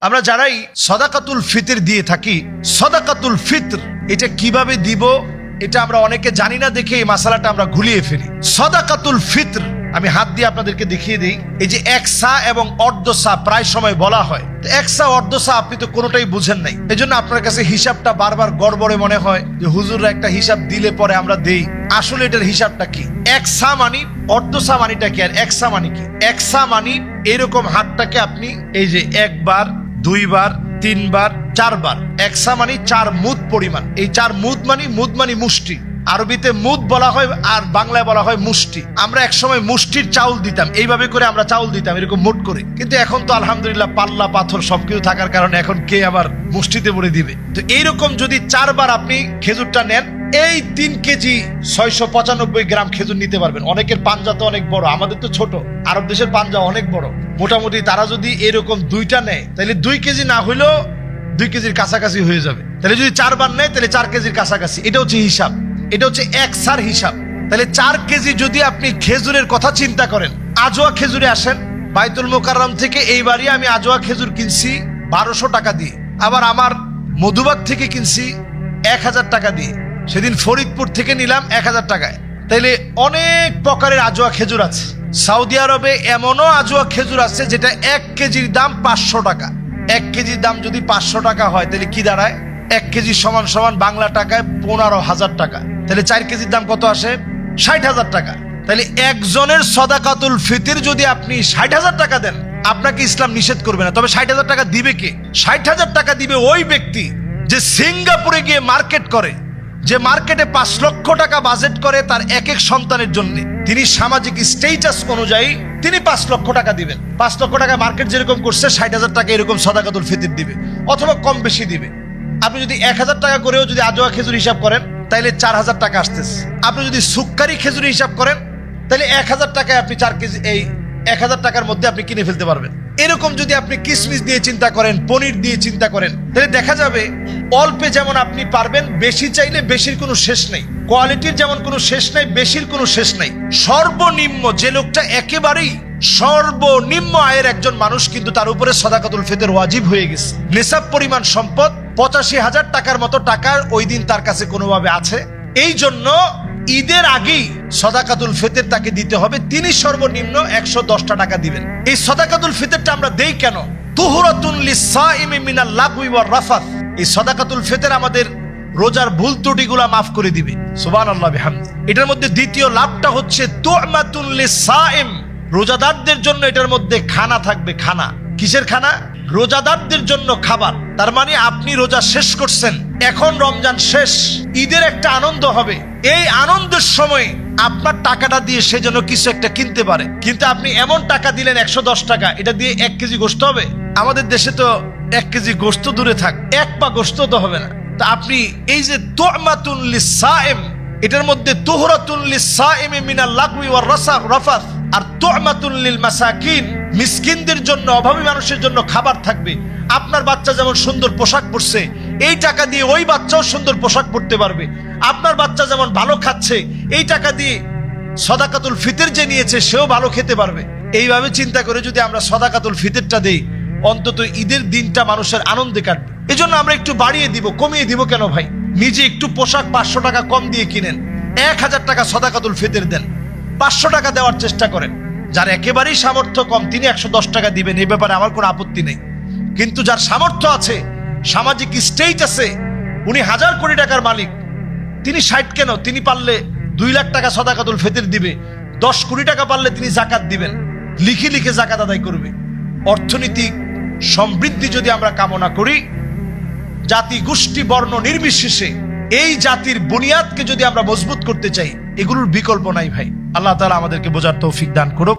আমরা যারাই সাদাকাতুল ফিতর দিয়ে থাকি, সাদাকাতুল ফিতর এটা কিভাবে দিব এটা আমরা অনেকে জানি না দেখে এই মাসালাটা আমরা ঘুলিয়ে ফেলি। সাদাকাতুল ফিতর আমি হাত দিয়ে আপনাদেরকে দেখিয়ে দিই। এই যে এক সা এবং অর্ধ সা প্রায় সময় বলা হয়, এক সা অর্ধ সা আপনি তো কোনোটাই বুঝেন নাই, এই জন্য আপনার কাছে হিসাবটা বারবার গড়বড়ে মনে হয় যে হুজুররা একটা হিসাব দিলে পরে আমরা দেই। আসলে এটার হিসাবটা কি? এক সা মানি, অর্ধ সা মানিটা কি, আর এক সা মানি কি? এক সা মানি এরকম হাতটাকে আপনি এই যে একবার, দুইবার, তিনবার, চারবার। এক সা মানি 4 মুদ পরিমাণ। এই 4 মুদ মানি মুষ্টি। আরবিতে মুদ বলা হয় আর বাংলায় বলা হয় মুষ্টি। আমরা একসময় মুষ্টির চাউল দিতাম, এইভাবে করে আমরা চাউল দিতাম এরকম মুঠ করে। কিন্তু এখন তো আলহামদুলিল্লাহ পাল্লা পাথর সবকিছু থাকার কারণে এখন কে আবার মুষ্টিতে ভরে দিবে। তো এইরকম যদি 4 বার আপনি খেজুরটা নেন, এই 3 কেজি 695 গ্রাম খেজুর নিতে পারবেন। অনেকের পাঞ্জা তো অনেক বড়, আমাদের তো ছোট, আরব দেশের পাঞ্জা অনেক বড়। মোটামুটি তারা যদি এরকম 2টা নেয় তাহলে 2 কেজি না হইলেও 2 কেজির কাছাকাছি হয়ে যাবে। তাহলে যদি 4 বার নেয় তাহলে 4 কেজির কাছাকাছি। এটা হচ্ছে হিসাব, এটা হচ্ছে এক সার হিসাব। তাহলে 4 কেজি যদি আপনি খেজুরের কথা চিন্তা করেন, আজোয়া খেজুরে আসেন, বাইতুল মোকাররম থেকে এইবারই আমি আজোয়া খেজুর কিনছি 1200 টাকা দিয়ে, আবার আমার মধুবাগ থেকে কিনছি 1000 টাকা দিয়ে, সেদিন ফরিদপুর থেকে নিলাম 1000 টাকায়। তাইলে অনেক প্রকারের আজোয়া খেজুর আছে। সৌদি আরবে এমনও আজোয়া খেজুর আছে যেটা 1 কেজির দাম 500 টাকা। 1 কেজির দাম যদি 500 টাকা হয় তাহলে কি দাঁড়ায়? 1 কেজি সমান সমান বাংলা টাকায় 15,000 টাকা। তাহলে 4 কেজির দাম কত আসে? 60,000 টাকা। তাহলে একজনের সাদাকাতুল ফিতর যদি আপনি 60,000 টাকা দেন, আপনাকে ইসলাম নিষেধ করবে না। তবে 60,000 টাকা দিবে কে? 60,000 টাকা দিবে ওই ব্যক্তি যে সিঙ্গাপুরে গিয়ে মার্কেট করে, যে মার্কেটে 5 লক্ষ টাকা বাজেট করে তার এক সন্তানের জন্য। তিনি সামাজিক স্ট্যাটাস অনুযায়ী তিনি 5 লক্ষ টাকা দিবেন। 5 লক্ষ টাকা মার্কেট যেরকম করছে 60,000 টাকা এরকম সাদাকাতুল ফিতর দিবে, অথবা কম বেশি দিবে। আপনি যদি 1000 টাকা করেও যদি আজোয়া খেজুর হিসাব করেন তাহলে 4000 টাকা আসতেছে। আপনি যদি সুক্কারি খেজুর হিসাব করেন তাহলে 1000 টাকায় আপনি 4 কেজি, এই 1000 টাকার মধ্যে আপনি কিনে ফেলতে পারবেন। এরকম যদি আপনি কিশমিশ দিয়ে চিন্তা করেন, পনির দিয়ে চিন্তা করেন, তাহলে দেখা যাবে অল্পে যেমন আপনি পারবেন, বেশি চাইলে বেশির কোনো শেষ নেই। কোয়ালিটির যেমন কোনো শেষ নাই, বেশির কোনো শেষ নাই। সর্বনিম্ন যে লোকটা একেবারেই সর্বনিম্ন আয়ের একজন মানুষ, কিন্তু তার উপরে সাদাকাতুল ফিতর ওয়াজিব হয়ে গেছে। নিসাব পরিমাণ সম্পদ 85,000 টাকার মতো টাকার ওই দিন তার কাছে কোনোভাবে আছে। এই জন্য ঈদের আগেই সাদাকাতুল ফিতর তাকে দিতে হবে। তিনি সর্বনিম্ন 110টা টাকা দিবেন। এই সাদাকাতুল ফিতরটা আমরা দেই কেন? তুহরাতুন লিস-সাইমি মিনাল লাগওয়ি ওয়ার রাফাত। এই সাদাকাতুল ফিতর আমাদের রোজার ভুল ত্রুটিগুলা মাফ করে দিবে। সুবহানাল্লাহ বিহামদি। এটার মধ্যে দ্বিতীয় লাভটা হচ্ছে তু'মাতুন লিস-সাইম। রোজাদারদের জন্য এটার মধ্যে খানা থাকবে। খানা কিসের খানা? রোজাদারদের জন্য খাবার। তার মানে আপনি রোজা শেষ করছেন, এখন রমজান শেষ, ঈদের একটা আনন্দ হবে। এই আনন্দের সময় আপনার টাকাটা দিয়ে সে যেন কিছু একটা কিনতে পারে। কিন্তু আপনি এমন টাকা দিলেন 110 টাকা, এটা দিয়ে 1 কেজি গোশত হবে? আমাদের দেশে তো 1 কেজি গোশত দূরে থাক, 1 পা গোশত তো হবে না। তা আপনি এই যে তু'মাতুন লিস-সাইম, এটার মধ্যে তুহরাতুন লিস-সাইমি মিনাল লাগওয়ি ওয়ার রাফাত আর তু'মাতুন লিল মাসাকিন, মিসকিনদের জন্য, অভাবী মানুষের জন্য খাবার থাকবে। আপনার বাচ্চা যেমন সুন্দর পোশাক পরছে, এই টাকা দিয়ে ওই বাচ্চাও সুন্দর পোশাক পরতে পারবে। আপনার বাচ্চা যেমন ভালো খাচ্ছে, এই টাকা দিয়ে সাদাকাতুল ফিতর যে নিয়েছে সেও ভালো খেতে পারবে। এইভাবে চিন্তা করে যদি আমরা সাদাকাতুল ফিতরটা দেই, অন্তত ঈদের দিনটা মানুষের আনন্দে কাটবে। এজন্য আমরা একটু বাড়িয়ে দিব, কমিয়ে দিব কেন ভাই? নিজে একটু পোশাক 500 টাকা কম দিয়ে কিনেন, 1000 টাকা সাদাকাতুল ফিতর দেন, 500 টাকা দেওয়ার চেষ্টা করেন। যার একেবারেই সামর্থ্য কম তিনি 110 টাকা দিবেন, এই ব্যাপারে আমার কোনো আপত্তি নেই। কিন্তু যার সামর্থ্য আছে, সামাজিক স্ট্যাটাসে উনি 1000 কোটি টাকার মালিক, তিনি 60 কেন? তিনি পারলে 2 লাখ টাকা সাদাকাতুল ফিতর দিবে, 10 কোটি টাকা পারলে তিনি জাকাত দিবেন, লিখে লিখে জাকাত আদায় করবে। অর্থনৈতিক সমৃদ্ধি যদি আমরা কামনা করি, জাতি গোষ্ঠী বর্ণ নির্বিশেষে এই জাতির বুনিয়াদকে যদি আমরা মজবুত করতে চাই, এগুলোর বিকল্প নাই ভাই। আল্লাহ তাআলা আমাদেরকে বোঝার তৌফিক দান করুক।